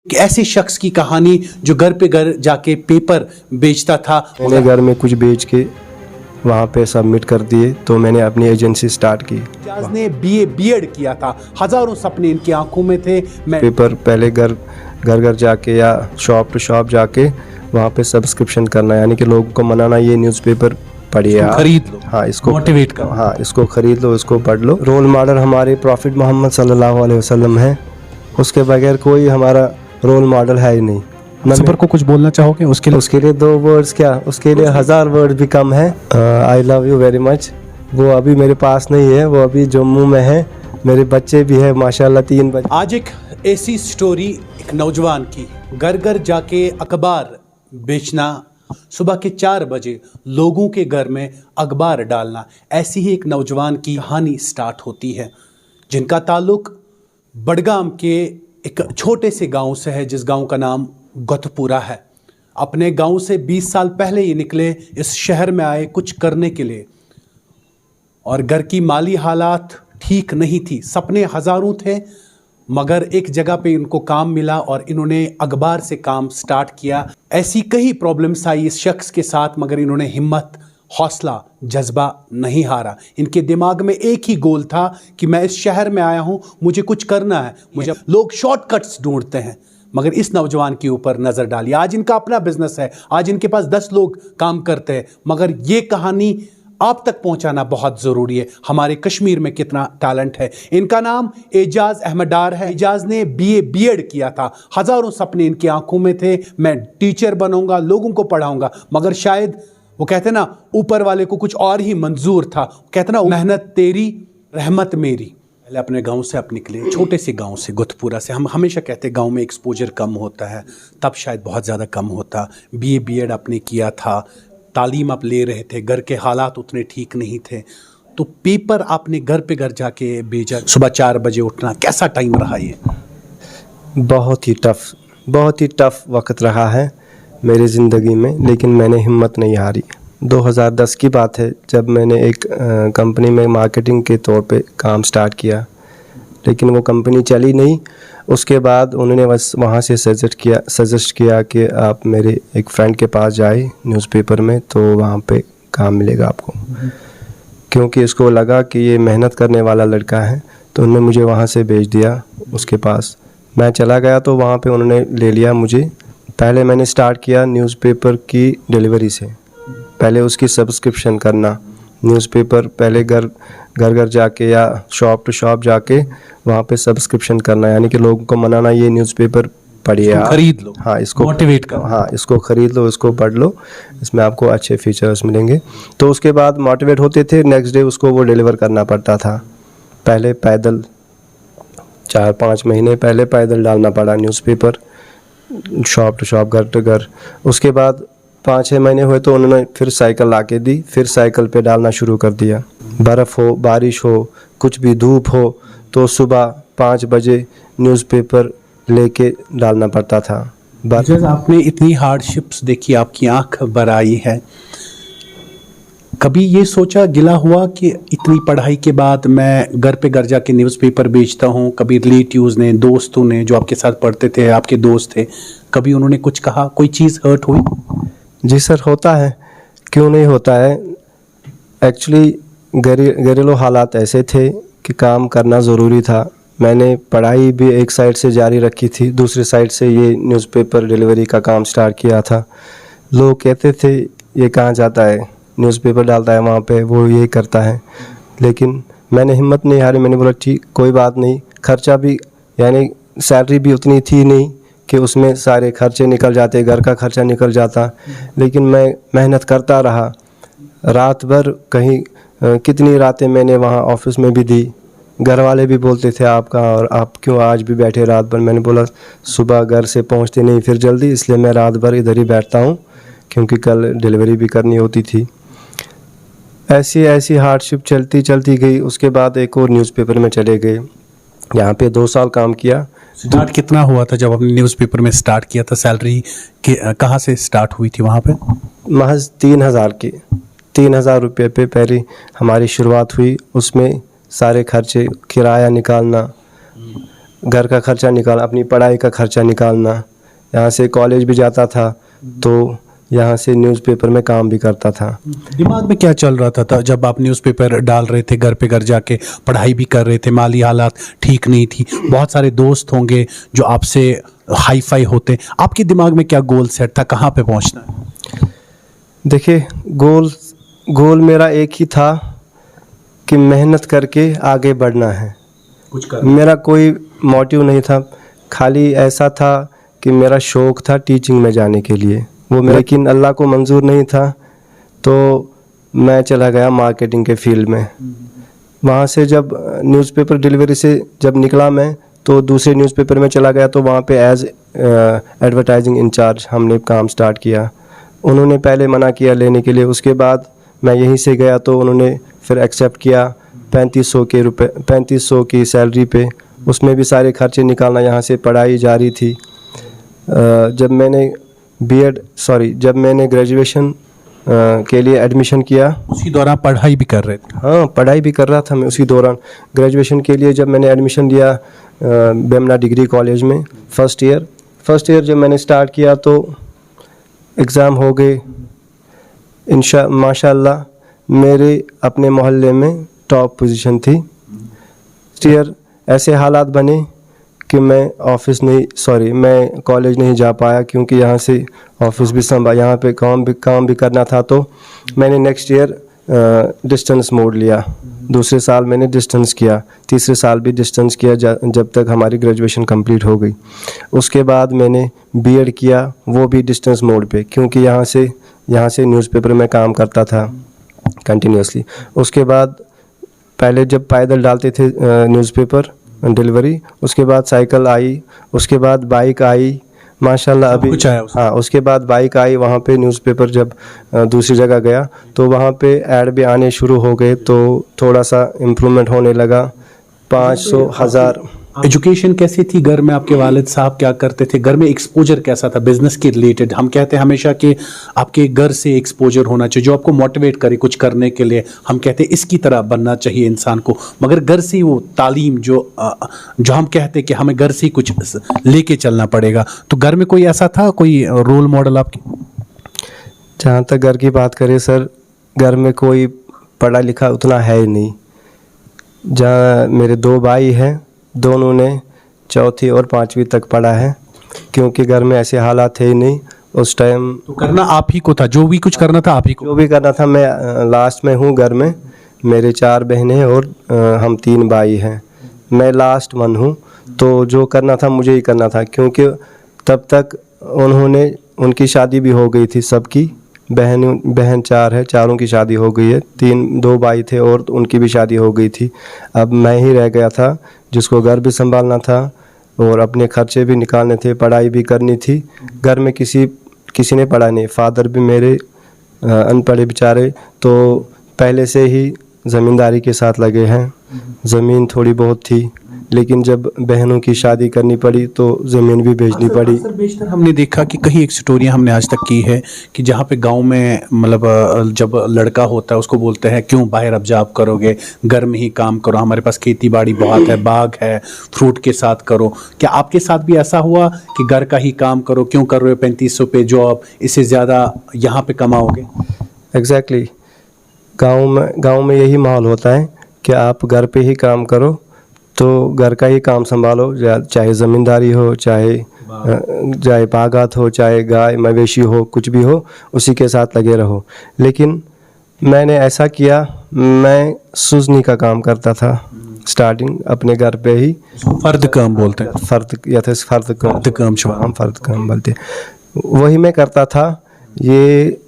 कि ऐसे शख्स की कहानी जो घर पे घर जाके पेपर बेचता था। मैंने घर में कुछ बेच के वहाँ पे सबमिट कर दिए तो मैंने अपनी एजेंसी स्टार्ट की। एजाज ने बीए बीएड किया था, हजारों सपने इनकी आंखों में थे। मैं पेपर पहले घर घर जाके या शॉप टू शॉप जाके वहाँ पे सब्सक्रिप्शन करना, यानी कि लोगों को मनाना ये न्यूज़पेपर पढ़िए आप, खरीद लो, हाँ इसको मोटिवेट करो, हाँ इसको खरीद लो, इसको पढ़ लो। रोल मॉडल हमारे प्रॉफिट मोहम्मद सल्लल्लाहु अलैहि वसल्लम है, उसके बगैर कोई हमारा रोल मॉडल है ही नहीं। सफर को कुछ बोलना चाहोगे उसके लिए 2 वर्ड्स क्या, उसके लिए 1000 वर्ड भी कम है। I love you very much. वो अभी मेरे पास नहीं है, वो अभी जम्मू में है। मेरे बच्चे भी है माशाल्लाह 3 बच्चे। आज एक ऐसी स्टोरी एक नौजवान की, घर घर जाके अखबार बेचना, सुबह के 4 बजे लोगों के घर में अखबार डालना। ऐसी ही एक नौजवान की कहानी स्टार्ट होती है, जिनका ताल्लुक बडगाम के एक छोटे से गांव से है, जिस गांव का नाम गतपुरा है। अपने गांव से 20 साल पहले ये निकले, इस शहर में आए कुछ करने के लिए, और घर की माली हालात ठीक नहीं थी। सपने हजारों थे, मगर एक जगह पे इनको काम मिला और इन्होंने अखबार से काम स्टार्ट किया। ऐसी कई प्रॉब्लम्स आई इस शख्स के साथ, मगर इन्होंने हिम्मत, हौसला, जज्बा नहीं हारा। इनके दिमाग में एक ही गोल था कि मैं इस शहर में आया हूँ, मुझे कुछ करना है। मुझे लोग शॉर्टकट्स ढूंढते हैं, मगर इस नौजवान के ऊपर नज़र डालिए। आज इनका अपना बिजनेस है, आज इनके पास 10 लोग काम करते हैं, मगर ये कहानी आप तक पहुंचाना बहुत ज़रूरी है। हमारे कश्मीर में कितना टैलेंट है। इनका नाम एजाज अहमद डार है। एजाज ने बीए बीएड किया था, हज़ारों सपने इनकी आंखों में थे। मैं टीचर बनूंगा, लोगों को पढ़ाऊंगा, मगर शायद वो कहते ना, ऊपर वाले को कुछ और ही मंजूर था। कहते ना, मेहनत तेरी रहमत मेरी। पहले अपने गांव से आप निकले, छोटे से गांव से, गुतपुरा से। हम हमेशा कहते हैं गांव में एक्सपोजर कम होता है, तब शायद बहुत ज़्यादा कम होता। बीए बीएड आपने किया था, तालीम आप ले रहे थे, घर के हालात उतने ठीक नहीं थे, तो पेपर आपने घर पे घर जाके भेजा। सुबह 4 बजे उठना, कैसा टाइम रहा ये? बहुत ही टफ वक्त रहा है मेरी ज़िंदगी में, लेकिन मैंने हिम्मत नहीं हारी। 2010 की बात है जब मैंने एक कंपनी में मार्केटिंग के तौर पे काम स्टार्ट किया, लेकिन वो कंपनी चली नहीं। उसके बाद उन्होंने बस वहाँ से सजेस्ट किया कि आप मेरे एक फ्रेंड के पास जाए न्यूज़पेपर में, तो वहाँ पे काम मिलेगा आपको, क्योंकि इसको लगा कि ये मेहनत करने वाला लड़का है, तो उन्होंने मुझे वहाँ से भेज दिया उसके पास। मैं चला गया तो वहाँ पे उन्होंने ले लिया मुझे। पहले मैंने स्टार्ट किया न्यूज़पेपर की डिलीवरी से, पहले उसकी सब्सक्रिप्शन करना। न्यूज़पेपर पहले घर जाके या शॉप टू शॉप जाके वहाँ पे सब्सक्रिप्शन करना, यानी कि लोगों को मनाना ये न्यूज़पेपर पढ़िए आप, खरीद लो, हाँ इसको मोटिवेट करो, हाँ इसको खरीद लो, इसको पढ़ लो, इसमें आपको अच्छे फीचर्स मिलेंगे। तो उसके बाद मोटिवेट होते थे, नेक्स्ट डे उसको वो डिलीवर करना पड़ता था। पहले पैदल 4-5 महीने पहले पैदल डालना पड़ा न्यूज़पेपर, शॉप टू शॉप, घर टू घर। उसके बाद 5-6 महीने हुए तो उन्होंने फिर साइकिल ला के दी, फिर साइकिल पे डालना शुरू कर दिया। बर्फ़ हो, बारिश हो, कुछ भी धूप हो, तो सुबह 5 बजे न्यूज़पेपर लेके डालना पड़ता था। जब आपने इतनी हार्डशिप्स देखी, आपकी आंख भर आई है, कभी ये सोचा, गिला हुआ कि इतनी पढ़ाई के बाद मैं घर पे घर जाके न्यूज़पेपर बेचता हूँ? कभी रिलेटिव्स ने, दोस्तों ने, जो आपके साथ पढ़ते थे, आपके दोस्त थे, कभी उन्होंने कुछ कहा, कोई चीज़ हर्ट हुई? जी सर, होता है, क्यों नहीं होता है। एक्चुअली घरेलू हालात ऐसे थे कि काम करना ज़रूरी था। मैंने पढ़ाई भी एक साइड से जारी रखी थी, दूसरी साइड से ये न्यूज़पेपर डिलीवरी का काम स्टार्ट किया था। लोग कहते थे ये कहाँ जाता है, न्यूज़पेपर डालता है वहाँ पे, वो ये करता है, लेकिन मैंने हिम्मत नहीं हारी। मैंने बोला ठीक, कोई बात नहीं। खर्चा भी, यानी सैलरी भी उतनी थी नहीं कि उसमें सारे खर्चे निकल जाते, घर का खर्चा निकल जाता, लेकिन मैं मेहनत करता रहा। रात भर कहीं कितनी रातें मैंने वहाँ ऑफिस में भी दी। घर वाले भी बोलते थे आप कहाँ, और आप क्यों आज भी बैठे रात भर। मैंने बोला सुबह घर से पहुँचते नहीं फिर जल्दी, इसलिए मैं रात भर इधर ही बैठता हूँ, क्योंकि कल डिलीवरी भी करनी होती थी। ऐसी हार्डशिप चलती गई। उसके बाद एक और न्यूज़पेपर में चले गए, यहाँ पे 2 साल काम किया। स्टार्ट कितना हुआ था जब आपने न्यूज़पेपर में स्टार्ट किया था? सैलरी कहाँ से स्टार्ट हुई थी वहाँ पे? महज 3,000 रुपये पे पहले हमारी शुरुआत हुई। उसमें सारे खर्चे, किराया निकालना, घर का खर्चा निकालना, अपनी पढ़ाई का खर्चा निकालना। यहाँ से कॉलेज भी जाता था तो यहाँ से न्यूज़पेपर में काम भी करता था। दिमाग में क्या चल रहा था जब आप न्यूज़पेपर डाल रहे थे, घर पे घर जाके पढ़ाई भी कर रहे थे, माली हालात ठीक नहीं थी, बहुत सारे दोस्त होंगे जो आपसे हाई फाई होते, आपके दिमाग में क्या गोल सेट था, कहाँ पे पहुँचना है? देखिए, गोल मेरा एक ही था कि मेहनत करके आगे बढ़ना है। कुछ कर मेरा कोई मोटिव नहीं था, खाली ऐसा था कि मेरा शौक़ था टीचिंग में जाने के लिए, वो मेरा, लेकिन अल्लाह को मंजूर नहीं था तो मैं चला गया मार्केटिंग के फील्ड में। वहाँ से जब न्यूज़पेपर डिलीवरी से जब निकला मैं तो दूसरे न्यूज़पेपर में चला गया, तो वहाँ पे एज एडवर्टाइजिंग इंचार्ज हमने काम स्टार्ट किया। उन्होंने पहले मना किया लेने के लिए, उसके बाद मैं यहीं से गया तो उन्होंने फिर एक्सेप्ट किया 3500 की सैलरी पे। उसमें भी सारे खर्चे निकालना, यहाँ से पढ़ाई जारी थी। जब मैंने ग्रेजुएशन के लिए एडमिशन किया, उसी दौरान पढ़ाई भी कर रहे थे? हाँ, पढ़ाई भी कर रहा था मैं उसी दौरान। ग्रेजुएशन के लिए जब मैंने एडमिशन लिया बेमना डिग्री कॉलेज में, फर्स्ट ईयर जब मैंने स्टार्ट किया तो एग्ज़ाम हो गए। माशाल्लाह मेरे अपने मोहल्ले में टॉप पोजीशन थी। ईयर ऐसे हालात बने कि मैं कॉलेज नहीं जा पाया, क्योंकि यहाँ से ऑफिस भी यहाँ पे काम भी करना था। तो मैंने नेक्स्ट ईयर डिस्टेंस मोड लिया। दूसरे साल मैंने डिस्टेंस किया, तीसरे साल भी डिस्टेंस किया जब तक हमारी ग्रेजुएशन कंप्लीट हो गई। उसके बाद मैंने बीएड किया, वो भी डिस्टेंस मोड पे, क्योंकि यहाँ से न्यूज़पेपर में काम करता था कंटिन्यूसली। उसके बाद पहले जब पैदल डालते थे न्यूज़पेपर डिलीवरी, उसके बाद साइकिल आई, उसके बाद बाइक आई, माशाल्लाह अभी कुछ आया हाँ, उसके बाद बाइक आई। वहाँ पे न्यूज़पेपर जब दूसरी जगह गया तो वहाँ पे ऐड भी आने शुरू हो गए, तो थोड़ा सा इम्प्रूवमेंट होने लगा। 500 1000। एजुकेशन कैसी थी घर में? आपके वालिद साहब क्या करते थे? घर में एक्सपोजर कैसा था बिजनेस के रिलेटेड? हम कहते हैं हमेशा कि आपके घर से एक्सपोजर होना चाहिए जो आपको मोटिवेट करे कुछ करने के लिए। हम कहते हैं इसकी तरह बनना चाहिए इंसान को, मगर घर से वो तालीम जो हम कहते हैं कि हमें घर से ही कुछ लेके चलना पड़ेगा, तो घर में कोई ऐसा था, कोई रोल मॉडल आपके? जहाँ तक घर की बात करें सर, घर में कोई पढ़ा लिखा उतना है ही नहीं। जहाँ मेरे 2 भाई हैं, दोनों ने 4वीं और 5वीं तक पढ़ा है, क्योंकि घर में ऐसे हालात थे ही नहीं उस टाइम। तो करना आप ही को था, जो भी कुछ करना था आप ही को? जो भी करना था। मैं लास्ट में हूँ घर में, मेरे 4 बहनें हैं और हम 3 भाई हैं। मैं लास्ट वन हूँ, तो जो करना था मुझे ही करना था, क्योंकि तब तक उनकी शादी भी हो गई थी। सबकी बहन 4 है, चारों की शादी हो गई है। 2 भाई थे और उनकी भी शादी हो गई थी। अब मैं ही रह गया था जिसको घर भी संभालना था और अपने खर्चे भी निकालने थे, पढ़ाई भी करनी थी। घर में किसी ने पढ़ा नहीं, फादर भी मेरे अनपढ़े बेचारे, तो पहले से ही ज़मींदारी के साथ लगे हैं। ज़मीन थोड़ी बहुत थी, लेकिन जब बहनों की शादी करनी पड़ी तो ज़मीन भी बेचनी पड़ी। अक्सर बेशतर हमने देखा कि कहीं एक स्टोरियाँ हमने आज तक की है कि जहाँ पे गांव में मतलब जब लड़का होता है उसको बोलते हैं क्यों बाहर अब जॉब करोगे, घर में ही काम करो, हमारे पास खेती बाड़ी बहुत है, बाग है, फ्रूट के साथ करो। क्या आपके साथ भी ऐसा हुआ कि घर का ही काम करो, क्यों कर रहे हो 3500 पे जॉब, इससे ज़्यादा यहाँ पे कमाओगे? एग्जैक्टली, गाँव में यही माहौल होता है कि आप घर पे ही काम करो, तो घर का ही काम संभालो, चाहे ज़मींदारी हो, चाहे बागात हो, चाहे गाय मवेशी हो, कुछ भी हो, उसी के साथ लगे रहो। लेकिन मैंने ऐसा किया, मैं सुजनी का काम करता था स्टार्टिंग अपने घर पे ही। फर्द काम बोलते हैं, फर्द काम बोलते, वही मैं करता था। ये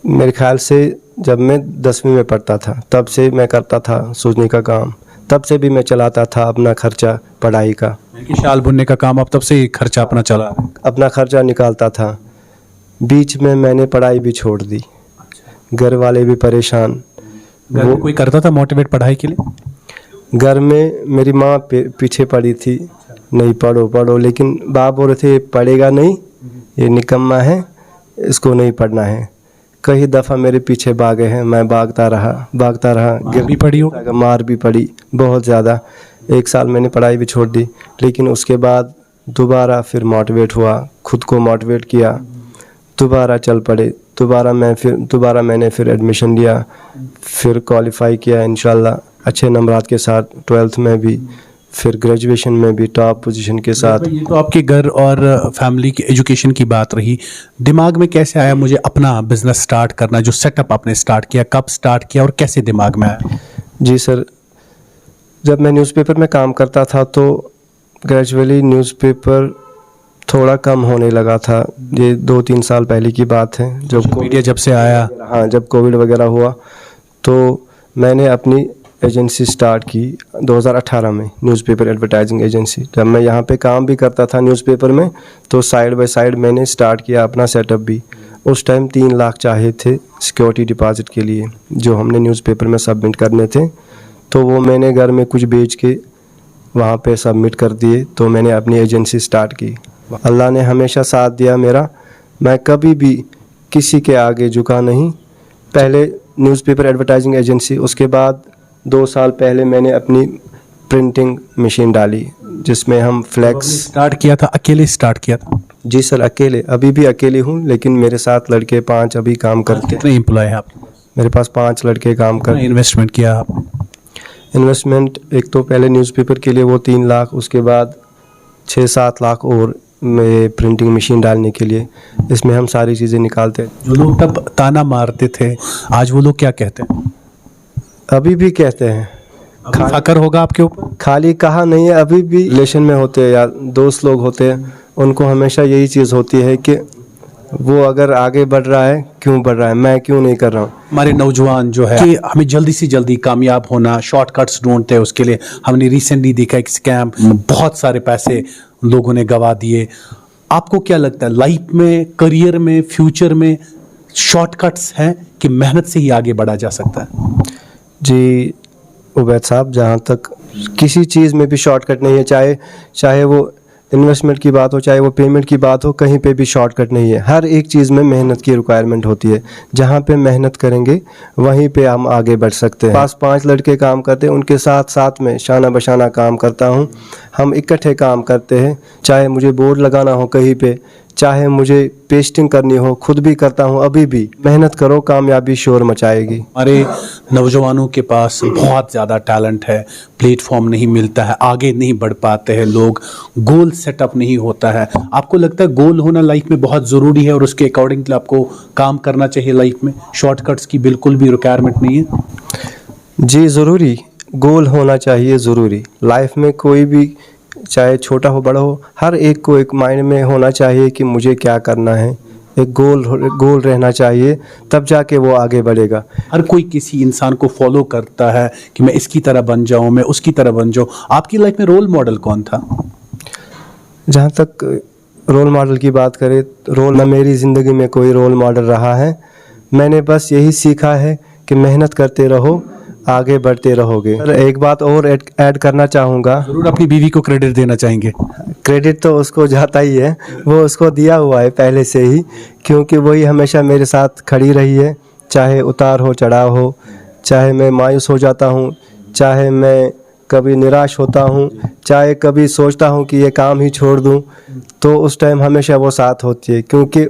मेरे ख्याल से जब मैं 10वीं में पढ़ता था तब से मैं करता था सुजनी का काम। तब से भी मैं चलाता था अपना खर्चा पढ़ाई का। शाल बुनने का काम आप तब से खर्चा अपना चला? अपना खर्चा निकालता था। बीच में मैंने पढ़ाई भी छोड़ दी, घर वाले भी परेशान। वो कोई करता था मोटिवेट पढ़ाई के लिए? घर में मेरी माँ पीछे पड़ी थी, नहीं पढ़ो, लेकिन बाप बोल रहे थे पढ़ेगा नहीं, ये निकम्मा है, इसको नहीं पढ़ना है। कई दफ़ा मेरे पीछे भागे हैं, मैं भागता रहा, गिर भी पड़ी हो, मार भी पड़ी बहुत ज़्यादा। 1 साल मैंने पढ़ाई भी छोड़ दी, लेकिन उसके बाद दोबारा फिर मोटिवेट हुआ, खुद को मोटिवेट किया, दोबारा चल पड़े। दोबारा मैंने फिर एडमिशन लिया, फिर क्वालिफाई किया इंशाल्लाह अच्छे नंबरात के साथ 12th में भी, फिर ग्रेजुएशन में भी टॉप पोजीशन के साथ। ये तो आपके घर और फैमिली की एजुकेशन की बात रही। दिमाग में कैसे आया मुझे अपना बिजनेस स्टार्ट करना? जो सेटअप आपने स्टार्ट किया, कब स्टार्ट किया और कैसे दिमाग में आया? जी सर, जब मैं न्यूज़पेपर में काम करता था तो ग्रेजुअली न्यूज़पेपर थोड़ा कम होने लगा था। ये 2-3 साल पहले की बात है, जब मीडिया जब से आया। हाँ, जब कोविड वगैरह हुआ तो मैंने अपनी एजेंसी स्टार्ट की 2018 में, न्यूज़पेपर एडवर्टाइजिंग एजेंसी। जब मैं यहाँ पे काम भी करता था न्यूज़पेपर में तो साइड बाय साइड मैंने स्टार्ट किया अपना सेटअप भी। उस टाइम 3 लाख चाहे थे सिक्योरिटी डिपॉजिट के लिए, जो हमने न्यूज़पेपर में सबमिट करने थे, तो वो मैंने घर में कुछ बेच के वहाँ पे सबमिट कर दिए। तो मैंने अपनी एजेंसी स्टार्ट की। अल्लाह ने हमेशा साथ दिया मेरा, मैं कभी भी किसी के आगे झुका नहीं। पहले न्यूज़पेपर एडवर्टाइजिंग एजेंसी, उसके बाद 2 साल पहले मैंने अपनी प्रिंटिंग मशीन डाली जिसमें हम फ्लैक्स। स्टार्ट किया था, अकेले स्टार्ट किया था? जी सर, अकेले, अभी भी अकेले हूँ, लेकिन मेरे साथ लड़के 5 अभी काम करते हैं। कितने एम्प्लॉय हैं आपके पास? मेरे पास 5 लड़के काम करते हैं। इन्वेस्टमेंट किया आपने? इन्वेस्टमेंट एक तो पहले न्यूज़पेपर के लिए वो 3 लाख, उसके बाद 6-7 लाख और में प्रिंटिंग मशीन डालने के लिए। इसमें हम सारी चीज़ें निकालते हैं। जो लोग तब ताना मारते थे, आज वो लोग क्या कहते हैं? अभी भी कहते हैं। फकर होगा आपके ऊपर? खाली कहा नहीं है, अभी भी रिलेशन में होते हैं या दोस्त लोग होते हैं, उनको हमेशा यही चीज़ होती है कि वो अगर आगे बढ़ रहा है, क्यों बढ़ रहा है, मैं क्यों नहीं कर रहा हूँ। हमारे नौजवान जो है कि हमें जल्दी से जल्दी कामयाब होना, शॉर्टकट्स ढूंढते हैं, उसके लिए हमने रिसेंटली देखा एक स्कैम, बहुत सारे पैसे लोगों ने गवा दिए। आपको क्या लगता है लाइफ में, करियर में, फ्यूचर में शॉर्टकट्स हैं कि मेहनत से ही आगे बढ़ा जा सकता है? जी उबैद साहब, जहाँ तक किसी चीज़ में भी शॉर्टकट नहीं है, चाहे वो इन्वेस्टमेंट की बात हो, चाहे वो पेमेंट की बात हो, कहीं पे भी शॉर्टकट नहीं है। हर एक चीज़ में मेहनत की रिक्वायरमेंट होती है। जहाँ पे मेहनत करेंगे वहीं पे हम आगे बढ़ सकते हैं। पास 5 लड़के काम करते हैं, उनके साथ साथ में शाना बशाना काम करता हूँ। हम इकट्ठे काम करते हैं, चाहे मुझे बोर्ड लगाना हो कहीं पे, चाहे मुझे पेस्टिंग करनी हो, खुद भी करता हूँ। अभी भी मेहनत करो, कामयाबी शोर मचाएगी। हमारे नौजवानों के पास बहुत ज़्यादा टैलेंट है, प्लेटफॉर्म नहीं मिलता है, आगे नहीं बढ़ पाते हैं लोग, गोल सेटअप नहीं होता है। आपको लगता है गोल होना लाइफ में बहुत ज़रूरी है और उसके अकॉर्डिंग आपको काम करना चाहिए लाइफ में? शॉर्टकट्स की बिल्कुल भी रिक्वायरमेंट नहीं है? जी ज़रूरी, गोल होना चाहिए ज़रूरी। लाइफ में कोई भी, चाहे छोटा हो बड़ा हो, हर एक को एक माइंड में होना चाहिए कि मुझे क्या करना है। एक गोल रहना चाहिए, तब जाके वो आगे बढ़ेगा। हर कोई किसी इंसान को फॉलो करता है कि मैं इसकी तरह बन जाऊं, मैं उसकी तरह बन जाऊं। आपकी लाइफ में रोल मॉडल कौन था? जहाँ तक रोल मॉडल की बात करें, मेरी ज़िंदगी में कोई रोल मॉडल रहा है। मैंने बस यही सीखा है कि मेहनत करते रहो, आगे बढ़ते रहोगे। एक बात और ऐड करना चाहूँगा। जरूर अपनी बीवी को क्रेडिट देना चाहेंगे? क्रेडिट तो उसको जाता ही है, वो उसको दिया हुआ है पहले से ही, क्योंकि वही हमेशा मेरे साथ खड़ी रही है। चाहे उतार हो, चढ़ाव हो, चाहे मैं मायूस हो जाता हूँ, चाहे मैं कभी निराश होता हूँ, चाहे कभी सोचता हूँ कि ये काम ही छोड़ दूँ, तो उस टाइम हमेशा वो साथ होती है। क्योंकि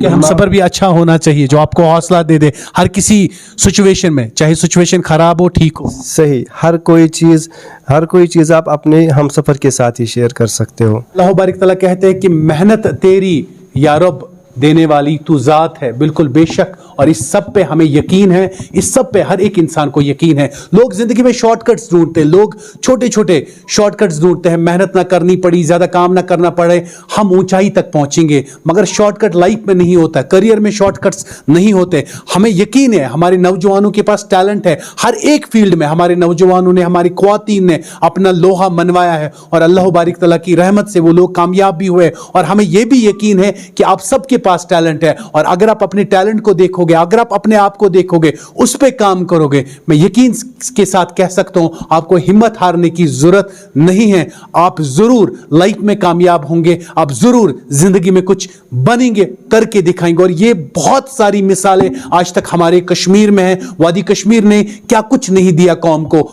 हम सफ़र भी अच्छा होना चाहिए जो आपको हौसला दे दे हर किसी सिचुएशन में, चाहे सिचुएशन खराब हो, ठीक हो। सही, हर कोई चीज़ आप अपने हम सफ़र के साथ ही शेयर कर सकते हो। अल्लाह बारिक तआला कहते हैं कि मेहनत तेरी या रब, देने वाली तू ज़ात है। बिल्कुल बेशक, और इस सब पे हमें यकीन है, इस सब पे हर एक इंसान को यकीन है। लोग जिंदगी में शॉर्टकट्स ढूंढते हैं, लोग छोटे छोटे शॉर्टकट्स ढूंढते हैं। मेहनत ना करनी पड़ी, ज़्यादा काम ना करना पड़े, हम ऊंचाई तक पहुंचेंगे। मगर शॉर्टकट लाइफ में नहीं होता, करियर में शॉर्टकट्स नहीं होते। हमें यकीन है हमारे नौजवानों के पास टैलेंट है। हर एक फील्ड में हमारे नौजवानों ने, हमारी ख्वातीन ने अपना लोहा मनवाया है और अल्लाह बारिक तआला की रहमत से वो लोग कामयाब भी हुए। और हमें यह भी यकीन है कि आप सबके पास टैलेंट है, और अगर आप अपने टैलेंट को देखोगे, अगर आप अपने आप को देखोगे, उस पे काम करोगे, मैं यकीन के साथ कह सकता हूं आपको हिम्मत हारने की जरूरत नहीं है। आप जरूर लाइफ में कामयाब होंगे, आप जरूर जिंदगी में कुछ बनेंगे, करके दिखाएंगे। और ये बहुत सारी मिसालें आज तक हमारे कश्मीर में है। वादी कश्मीर ने क्या कुछ नहीं दिया कौम को।